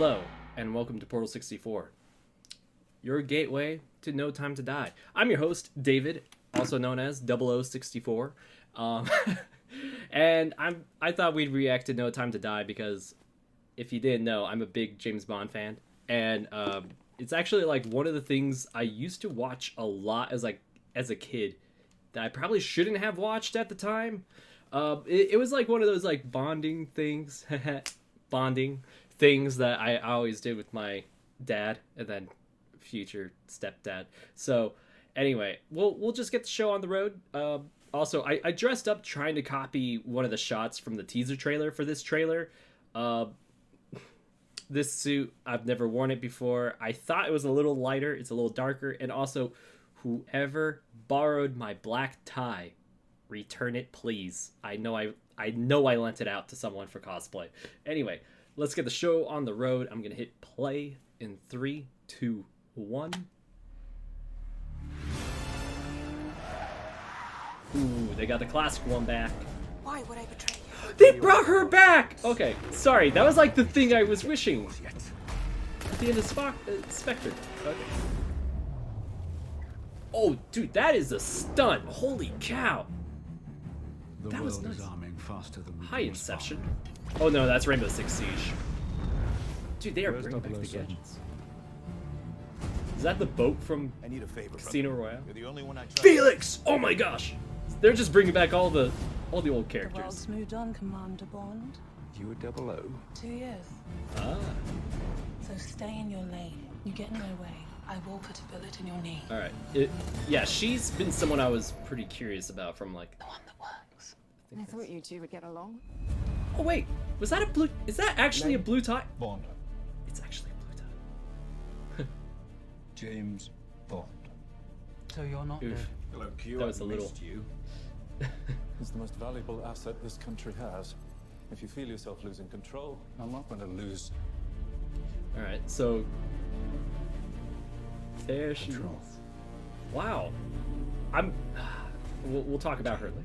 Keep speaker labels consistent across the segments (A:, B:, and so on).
A: Hello, and welcome to Portal 64, your gateway to No Time to Die. I'm your host, David, also known as 0064. Um, and I thought we'd react to No Time to Die because, if you didn't know, I'm a big James Bond fan. And it's actually like one of the things I used to watch a lot as a kid that I probably shouldn't have watched at the time. It was like one of those like bonding things, bonding things that I always did with my dad and then future stepdad. So anyway, we'll just get the show on the road. Also, I dressed up trying to copy one of the shots from the teaser trailer for this trailer. This suit, I've never worn it before. I thought it was a little lighter. It's a little darker. And also, whoever borrowed my black tie, return it, please. I know I lent it out to someone for cosplay. Anyway, let's get the show on the road. I'm going to hit play in 3, 2, 1. Ooh, they got the classic one back.
B: Why would I betray you?
A: They brought her back! Okay, sorry, that was like the thing I was wishing. At the end of Spectre. Okay. Oh, dude, that is a stunt. Holy cow. That was nice. Hi, Inception. Oh no, that's Rainbow Six Siege. Dude, they are bringing back the gadgets. Is that the boat from Casino Royale?
C: You're the only one I trust.
A: Felix! Oh my gosh! They're just bringing back all the old
B: The
A: characters.
B: world's moved on, Commander Bond.
D: You were 00.
B: 2 years.
A: Ah.
B: So stay in your lane. You get in my way, I will put a bullet in your knee.
A: Alright. Yeah, she's been someone I was pretty curious about from like...
B: The one that works.
E: I thought you two would get along.
A: Oh wait, was that a blue... Is that actually a blue tie?
C: Bond.
A: It's actually a blue tie.
C: James Bond.
F: So you're not
A: Oof.
C: Hello, Q.
A: That was
C: I
A: a little-
C: missed you.
G: It's the most valuable asset this country has. If you feel yourself losing control,
C: I'm not going to lose.
A: Alright, so... There she
C: Control.
A: is. Wow. We'll talk about her later.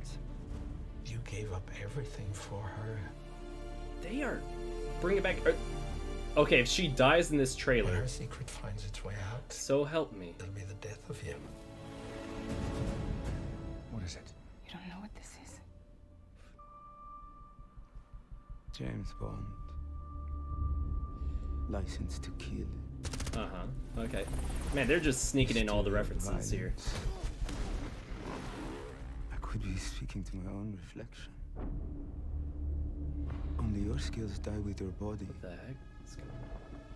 F: You gave up everything for her.
A: They are bringing back... Okay, if she dies in this
F: When
A: trailer,
F: her secret finds its way out,
A: so help me.
F: it'll be the death of him.
C: What is it?
E: You don't know what this is.
D: James Bond. License to kill.
A: Uh-huh, okay. Man, they're just sneaking in all the references here.
D: Violence. I could be speaking to my own reflection. Only your skills die with your body.
A: What the heck? What's going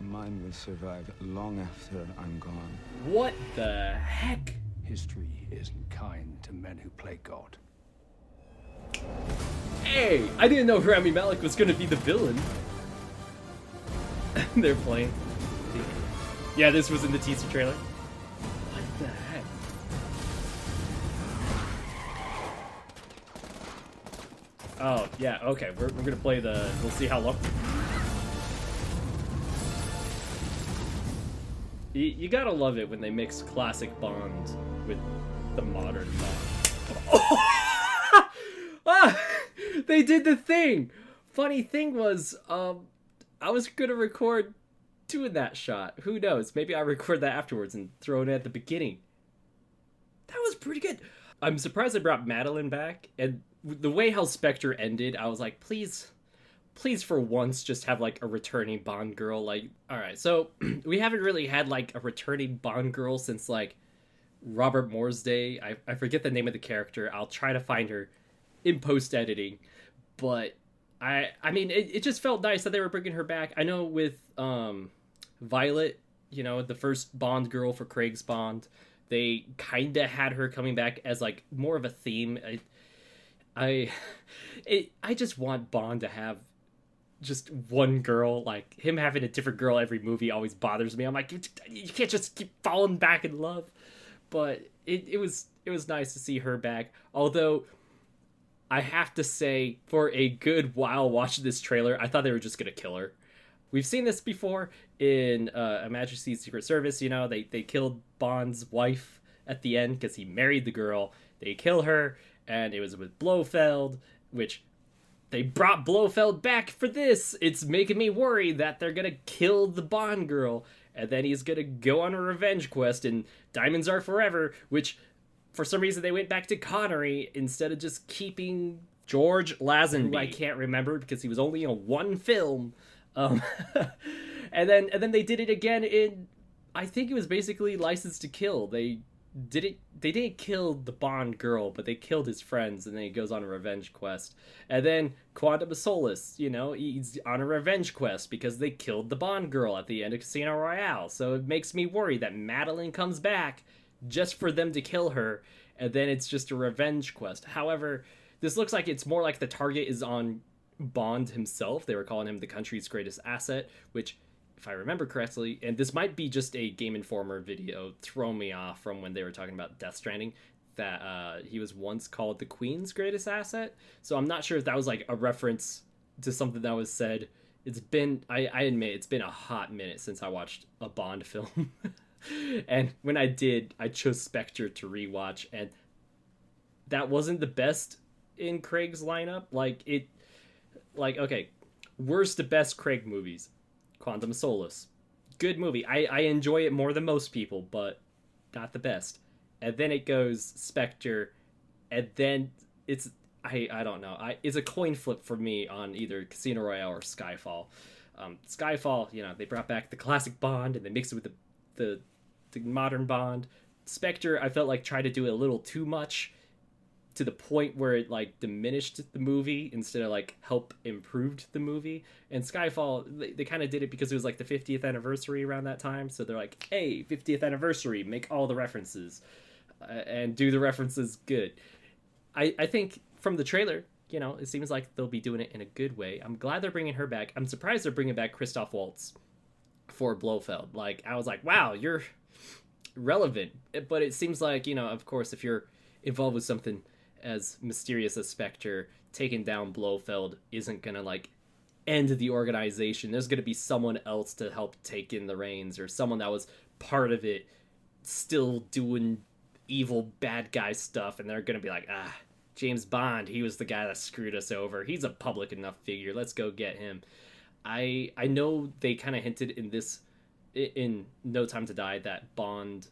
A: on?
D: Mine will survive long after I'm gone.
A: What the heck?
H: History isn't kind to men who play God.
A: Hey! I didn't know Rami Malek was gonna be the villain. They're playing. Yeah, this was in the teaser trailer. What the heck? Oh, yeah, okay. We're gonna play the... We'll see how long... You gotta love it when they mix classic Bond with the modern Bond. Ah, they did the thing! Funny thing was, I was gonna record doing that shot. Who knows? Maybe I'll record that afterwards and throw it at the beginning. That was pretty good. I'm surprised they brought Madeline back, and the way how Spectre ended, I was like, please for once just have like a returning Bond girl. Like, alright, so we haven't really had like a returning Bond girl since like Robert Moore's day. I forget the name of the character. I'll try to find her in post-editing, but I mean, it just felt nice that they were bringing her back. I know with Violet, you know, the first Bond girl for Craig's Bond, they kind of had her coming back as like more of a theme. I just want Bond to have just one girl. Like, him having a different girl every movie always bothers me. I'm like, you can't just keep falling back in love. But it was nice to see her back. Although, I have to say, for a good while watching this trailer, I thought they were just gonna kill her. We've seen this before in Her Majesty's Secret Service. You know, they killed Bond's wife at the end because he married the girl. They kill her, and it was with Blofeld, which they brought Blofeld back for this. It's making me worry that they're gonna kill the Bond girl, and then he's gonna go on a revenge quest in Diamonds Are Forever, which for some reason they went back to Connery instead of just keeping George Lazenby, who I can't remember because he was only in one film. And then they did it again in, I think it was basically License to Kill. They didn't kill the Bond girl, but they killed his friends, and then he goes on a revenge quest. And then Quantum of Solace, you know, he's on a revenge quest because they killed the Bond girl at the end of Casino Royale. So it makes me worry that Madeline comes back just for them to kill her, and then it's just a revenge quest. However, this looks like it's more like the target is on Bond himself. They were calling him the country's greatest asset, which, if I remember correctly, and this might be just a Game Informer video throwing me off from when they were talking about Death Stranding, that he was once called the Queen's greatest asset. So I'm not sure if that was like a reference to something that was said. It's been, I admit, it's been a hot minute since I watched a Bond film. And when I did, I chose Spectre to rewatch, and that wasn't the best in Craig's lineup. Okay, worst to best Craig movies. Quantum of Solace, good movie. I enjoy it more than most people, but not the best. And then it goes Spectre, and then it's I don't know. It's a coin flip for me on either Casino Royale or Skyfall. Skyfall, you know, they brought back the classic Bond and they mixed it with the modern Bond. Spectre, I felt like tried to do it a little too much, to the point where it like diminished the movie instead of like help improved the movie. And Skyfall, they kind of did it because it was like the 50th anniversary around that time, so they're like, hey, 50th anniversary, make all the references and do the references good. I think from the trailer, you know, it seems like they'll be doing it in a good way. I'm glad they're bringing her back. I'm surprised they're bringing back Christoph Waltz for Blofeld. Like, I was like, wow, you're relevant. But it seems like, you know, of course, if you're involved with something as mysterious as Spectre, taking down Blofeld isn't gonna like end the organization. There's gonna be someone else to help take in the reins, or someone that was part of it still doing evil bad guy stuff, and they're gonna be like, James Bond, he was the guy that screwed us over. He's a public enough figure, let's go get him. I know they kind of hinted in No Time to Die that Bond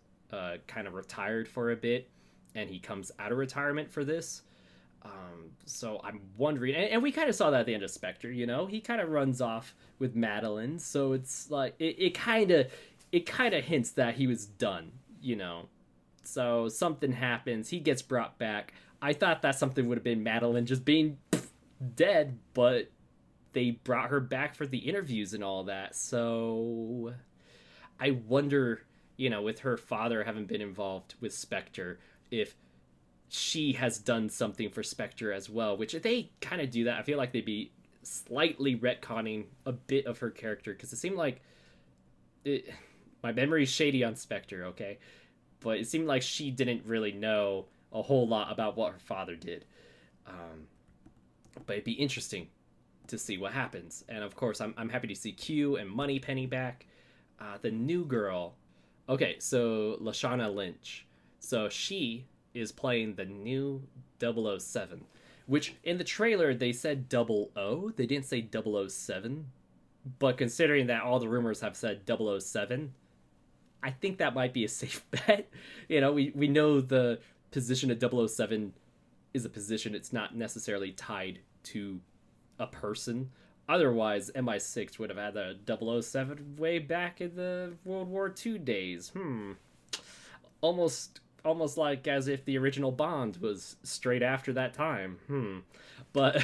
A: kind of retired for a bit, and he comes out of retirement for this. So I'm wondering, and we kind of saw that at the end of Spectre, you know, he kind of runs off with Madeline, so it's like, it kind of hints that he was done, you know. So something happens, he gets brought back. I thought that something would have been Madeline just being dead, but they brought her back for the interviews and all that, so I wonder, you know, with her father having been involved with Spectre, if she has done something for Spectre as well, which if they kind of do that, I feel like they'd be slightly retconning a bit of her character, because it seemed like my memory's shady on Spectre, okay, but it seemed like she didn't really know a whole lot about what her father did. But it'd be interesting to see what happens. And of course, I'm happy to see Q and Moneypenny back. The new girl, okay, so Lashana Lynch, so she is playing the new 007, which in the trailer they said 00, they didn't say 007, but considering that all the rumors have said 007, I think that might be a safe bet. You know, we know the position of 007 is a position, it's not necessarily tied to a person. Otherwise, MI6 would have had the 007 way back in the World War II days. Almost like as if the original Bond was straight after that time. But,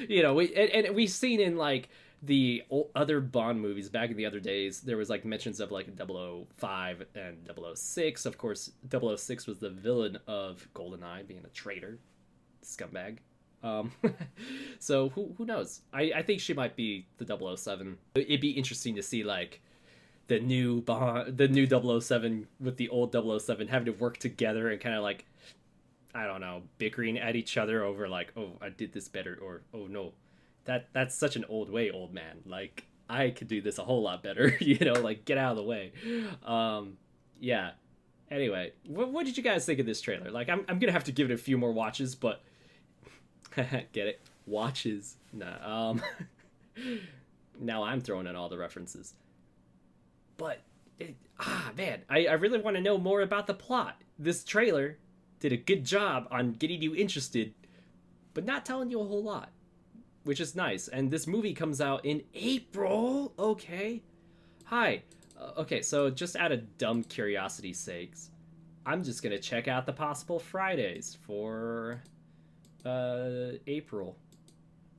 A: you know, we've seen in, like, the other Bond movies back in the other days, there was, like, mentions of, like, 005 and 006. Of course, 006 was the villain of GoldenEye, being a traitor. Scumbag. So, who knows? I think she might be the 007. It'd be interesting to see, like, the new 007 with the old 007 having to work together and kind of like, I don't know, bickering at each other over like, oh, I did this better, or oh no, that's such an old way, old man. Like, I could do this a whole lot better, you know, like, get out of the way. Yeah. Anyway, what did you guys think of this trailer? Like, I'm gonna have to give it a few more watches, but get it? watches. Nah, now I'm throwing in all the references. But, man, I really want to know more about the plot. This trailer did a good job on getting you interested, but not telling you a whole lot, which is nice. And this movie comes out in April. Okay. Hi. Okay, so just out of dumb curiosity's sakes, I'm just going to check out the possible Fridays for April.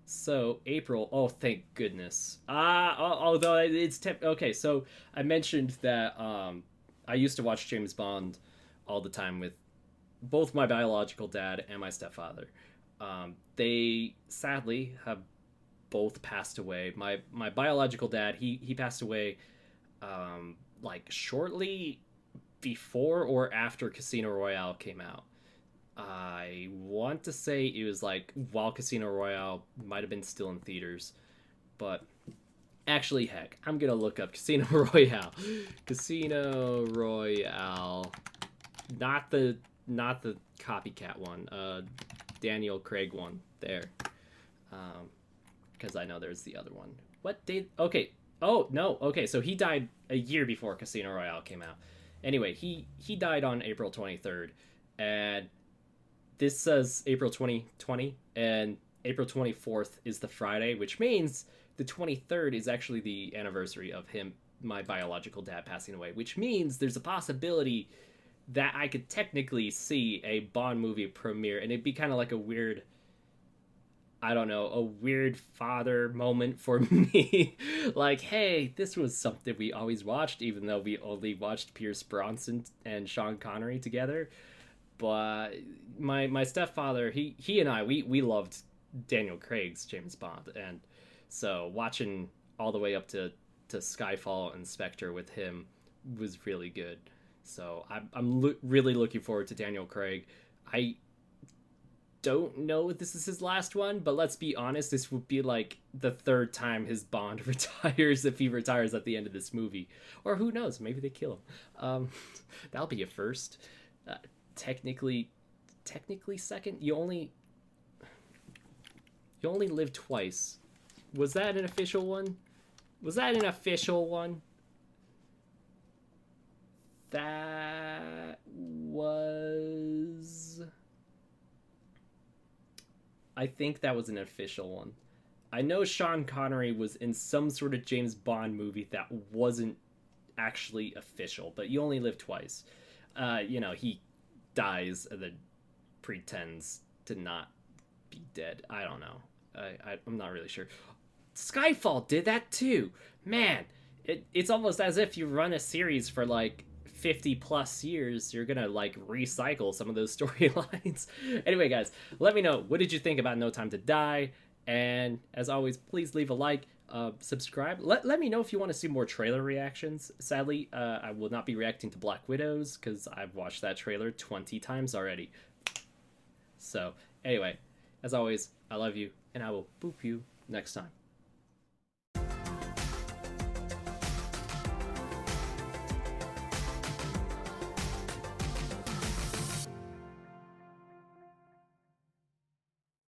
A: So, April, oh, thank goodness. Although it's... okay, so I mentioned that I used to watch James Bond all the time with both my biological dad and my stepfather. They, sadly, have both passed away. My biological dad, he passed away, like, shortly before or after Casino Royale came out. I want to say it was like while Casino Royale might have been still in theaters, but actually, heck, I'm gonna look up Casino Royale. Casino Royale, not the copycat one, Daniel Craig one there, because I know there's the other one. What date? Okay, oh no, okay, so he died a year before Casino Royale came out. Anyway, he died on April 23rd, and this says April 2020, and April 24th is the Friday, which means the 23rd is actually the anniversary of my biological dad passing away, which means there's a possibility that I could technically see a Bond movie premiere, and it'd be kind of like a weird, I don't know, a weird father moment for me. Like, hey, this was something we always watched, even though we only watched Pierce Brosnan and Sean Connery together. But my stepfather, he and I, we loved Daniel Craig's James Bond, and so watching all the way up to Skyfall and Spectre with him was really good. So I'm really looking forward to Daniel Craig. I don't know if this is his last one, but let's be honest, this would be like the third time his Bond retires if he retires at the end of this movie. Or who knows, maybe they kill him. That'll be a first. Technically second. You only live twice. Was that an official one? That was... I think that was an official one. I know Sean Connery was in some sort of James Bond movie that wasn't actually official, but you only live twice. He dies and then pretends to not be dead. I don't know. I'm not really sure. Skyfall did that too. Man, it's almost as if you run a series for like 50 plus years, you're gonna like recycle some of those storylines. Anyway, guys, let me know, what did you think about No Time to Die? And as always, please leave a like, subscribe. Let me know if you want to see more trailer reactions. Sadly, I will not be reacting to Black Widows because I've watched that trailer 20 times already. So anyway, as always, I love you, and I will boop you next time.